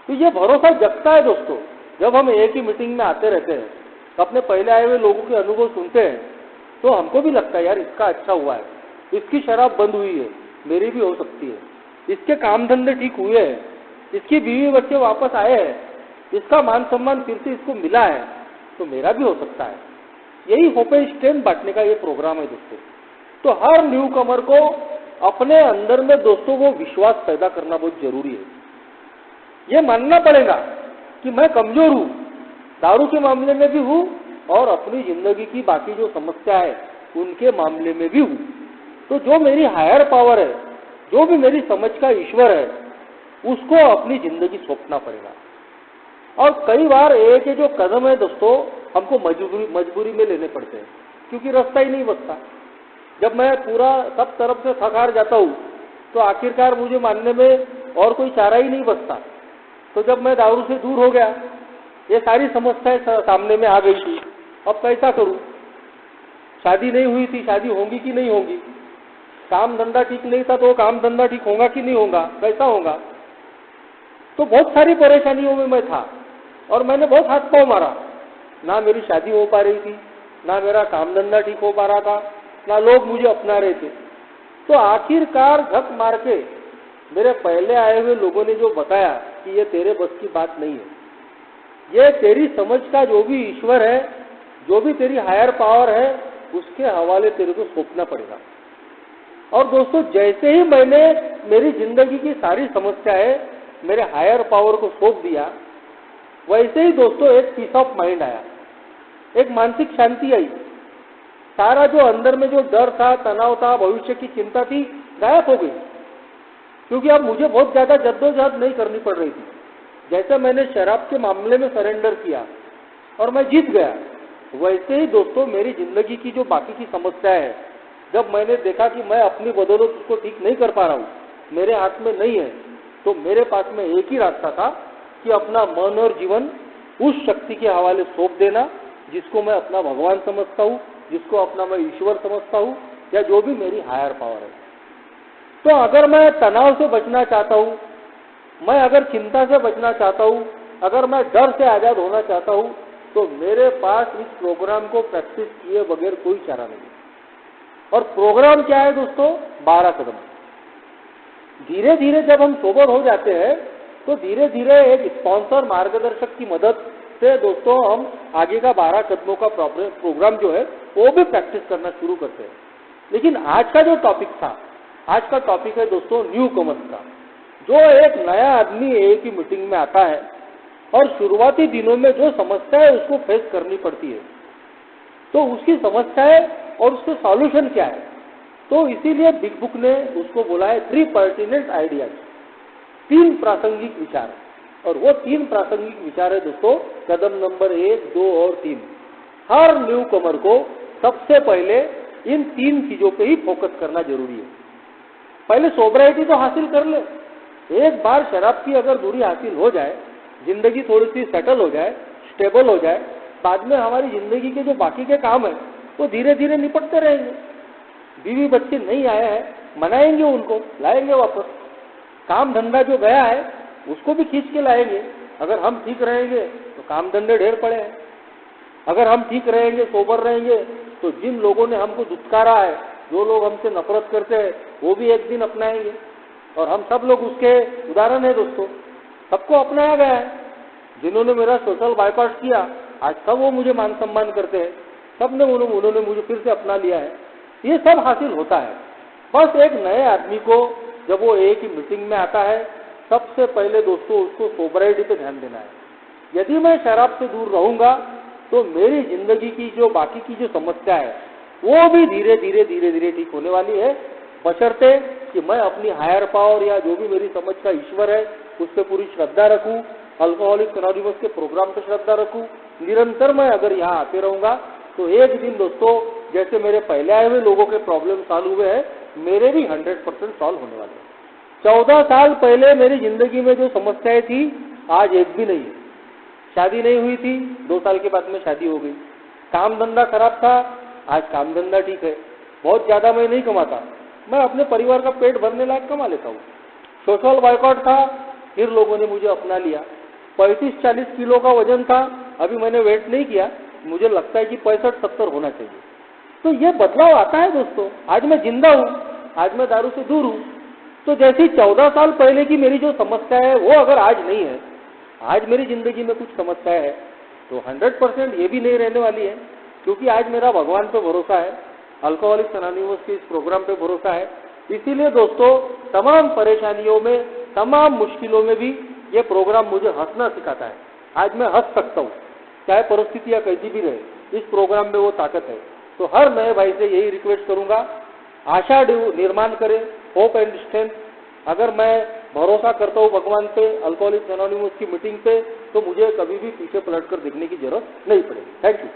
तो ये भरोसा जगता है दोस्तों जब हम एक ही मीटिंग में आते रहते हैं, अपने पहले आए हुए लोगों के अनुभव सुनते हैं, तो हमको भी लगता है यार इसका अच्छा हुआ है, इसकी शराब बंद हुई है, मेरी भी हो सकती है, इसके काम धंधे ठीक हुए हैं, इसकी बीवी बच्चे वापस आए हैं, इसका मान सम्मान फिर से इसको मिला है, तो मेरा भी हो सकता है। यही होप एंड स्ट्रेंथ बांटने का ये प्रोग्राम है दोस्तों। तो हर न्यू कमर को अपने अंदर में दोस्तों वो विश्वास पैदा करना बहुत जरूरी है। ये मानना पड़ेगा कि मैं कमजोर हूँ, दारू के मामले में भी हूँ और अपनी जिंदगी की बाकी जो समस्या है उनके मामले में भी हूँ। तो जो मेरी हायर पावर है, जो भी मेरी समझ का ईश्वर है, उसको अपनी जिंदगी सौंपना पड़ेगा। और कई बार एक जो कदम है दोस्तों, हमको मजबूरी में लेने पड़ते हैं, क्योंकि रास्ता ही नहीं बचता। जब मैं पूरा सब तरफ से थक हार जाता हूँ, तो आखिरकार मुझे मानने में और कोई चारा ही नहीं बचता। तो जब मैं दारू से दूर हो गया, ये सारी समस्याएं सामने में आ गई थी, अब कैसा करूं? शादी नहीं हुई थी, शादी होगी कि नहीं होगी? काम धंधा ठीक नहीं था, तो काम धंधा ठीक होगा कि नहीं होगा, कैसा होगा? तो बहुत सारी परेशानियों में मैं था और मैंने बहुत हाथ पांव मारा। ना मेरी शादी हो पा रही थी, ना मेरा काम धंधा ठीक हो पा रहा था, ना लोग मुझे अपना रहे थे। तो आखिरकार झक मार के मेरे पहले आए हुए लोगों ने जो बताया कि ये तेरे बस की बात नहीं है, ये तेरी समझ का जो भी ईश्वर है, जो भी तेरी हायर पावर है, उसके हवाले तेरे को सौंपना पड़ेगा। और दोस्तों, जैसे ही मैंने मेरी जिंदगी की सारी समस्याएं मेरे हायर पावर को सौंप दिया, वैसे ही दोस्तों एक पीस ऑफ माइंड आया, एक मानसिक शांति आई। सारा जो अंदर में जो डर था, तनाव था, भविष्य की चिंता थी, गायब हो गई। क्योंकि अब मुझे बहुत ज्यादा जद्दोजहद नहीं करनी पड़ रही थी। जैसे मैंने शराब के मामले में सरेंडर किया और मैं जीत गया, वैसे ही दोस्तों मेरी जिंदगी की जो बाकी की समस्या है, जब मैंने देखा कि मैं अपनी बदौलत उसको ठीक नहीं कर पा रहा हूँ, मेरे हाथ में नहीं है, तो मेरे पास में एक ही रास्ता था कि अपना मन और जीवन उस शक्ति के हवाले सौंप देना जिसको मैं अपना भगवान समझता हूँ, जिसको अपना मैं ईश्वर समझता हूँ, या जो भी मेरी हायर पावर है। तो अगर मैं तनाव से बचना चाहता हूँ, मैं अगर चिंता से बचना चाहता हूँ, अगर मैं डर से आजाद होना चाहता हूँ, तो मेरे पास इस प्रोग्राम को प्रैक्टिस किए बगैर कोई चारा नहीं। और प्रोग्राम क्या है दोस्तों? 12 कदम। धीरे धीरे जब हम सोबर हो जाते हैं, तो धीरे धीरे एक स्पॉन्सर मार्गदर्शक की मदद से दोस्तों हम आगे का 12 कदमों का प्रोग्राम जो है वो भी प्रैक्टिस करना शुरू करते हैं। लेकिन आज का जो टॉपिक था, आज का टॉपिक है दोस्तों न्यू कमर्स का। जो एक नया आदमी एक ही मीटिंग में आता है और शुरुआती दिनों में जो समस्या है उसको फेस करनी पड़ती है, तो उसकी समस्या है और उसके सॉल्यूशन क्या है। तो इसीलिए बिग बुक ने उसको बोला है 3 पर्टिनेंट आइडियाज, 3 प्रासंगिक विचार। और वो 3 प्रासंगिक विचार है दोस्तों, कदम नंबर 1, 2 और 3। हर न्यू कमर को सबसे पहले इन 3 चीजों पे ही फोकस करना जरूरी है। पहले सोबराइटी तो हासिल कर ले। एक बार शराब की अगर दूरी हासिल हो जाए, जिंदगी थोड़ी सी सेटल हो जाए, स्टेबल हो जाए, बाद में हमारी जिंदगी के जो बाकी के काम है वो धीरे धीरे निपटते रहेंगे। बीवी बच्चे नहीं आए हैं, मनाएंगे उनको, लाएंगे वापस। काम धंधा जो गया है उसको भी खींच के लाएंगे। अगर हम ठीक रहेंगे तो काम धंधे ढेर पड़े हैं। अगर हम ठीक रहेंगे, सोबर रहेंगे, तो जिन लोगों ने हमको दुत्कारा है, जो लोग हमसे नफरत करते हैं, वो भी एक दिन अपनाएंगे। और हम सब लोग उसके उदाहरण है दोस्तों। सबको अपनाया गया है। जिन्होंने मेरा सोशल बायकॉट किया, आज सब वो मुझे मान सम्मान करते हैं। सब ने उन्होंने मुझे फिर से अपना लिया है। ये सब हासिल होता है। बस एक नए आदमी को जब वो एक ही मीटिंग में आता है, सबसे पहले दोस्तों उसको सोबराइटी पे ध्यान देना है। यदि मैं शराब से दूर रहूंगा तो मेरी जिंदगी की जो बाकी की जो समस्या है वो भी धीरे धीरे ठीक होने वाली है, बशर्ते कि मैं अपनी हायर पावर या जो भी मेरी समझ का ईश्वर है उस पर पूरी श्रद्धा रखूं, अल्कोहलिक्स एनोनिमस के प्रोग्राम पर श्रद्धा रखूं। निरंतर मैं अगर यहाँ आते रहूंगा तो एक दिन दोस्तों जैसे मेरे पहले आए हुए लोगों के प्रॉब्लम सॉल्व हुए हैं, मेरे भी 100% सॉल्व होने वाले हैं। 14 साल पहले मेरी जिंदगी में जो समस्याएं थी आज एक भी नहीं है। शादी नहीं हुई थी, 2 साल के बाद में शादी हो गई। काम धंधा खराब था, आज काम धंधा ठीक है। बहुत ज्यादा मैं नहीं कमाता, मैं अपने परिवार का पेट भरने लायक कमा लेता हूँ। सोशल बायकॉट था, फिर लोगों ने मुझे अपना लिया। 35-40 किलो का वजन था, अभी मैंने वेट नहीं किया, मुझे लगता है कि 65-70 होना चाहिए। तो ये बदलाव आता है दोस्तों। आज मैं जिंदा हूँ, आज मैं दारू से दूर हूँ। तो जैसी 14 साल पहले की मेरी जो समस्या है वो अगर आज नहीं है, आज मेरी जिंदगी में कुछ समस्या है, तो 100% ये भी नहीं रहने वाली है। क्योंकि आज मेरा भगवान पे भरोसा है, अल्कोहलिक्स एनोनिमस के इस प्रोग्राम पे भरोसा है। इसीलिए दोस्तों तमाम परेशानियों में, तमाम मुश्किलों में भी ये प्रोग्राम मुझे हंसना सिखाता है। आज मैं हंस सकता हूँ, चाहे परिस्थितियां कैसी भी रहे। इस प्रोग्राम में वो ताकत है। तो हर नए भाई से यही रिक्वेस्ट करूंगा, आशा निर्माण करें, होप एंड स्ट्रेंथ। अगर मैं भरोसा करता हूँ भगवान पे, अल्कोहलिक्स एनोनिमस की मीटिंग पे, तो मुझे कभी भी पीछे पलट कर देखने की जरूरत नहीं पड़ेगी। Thank you.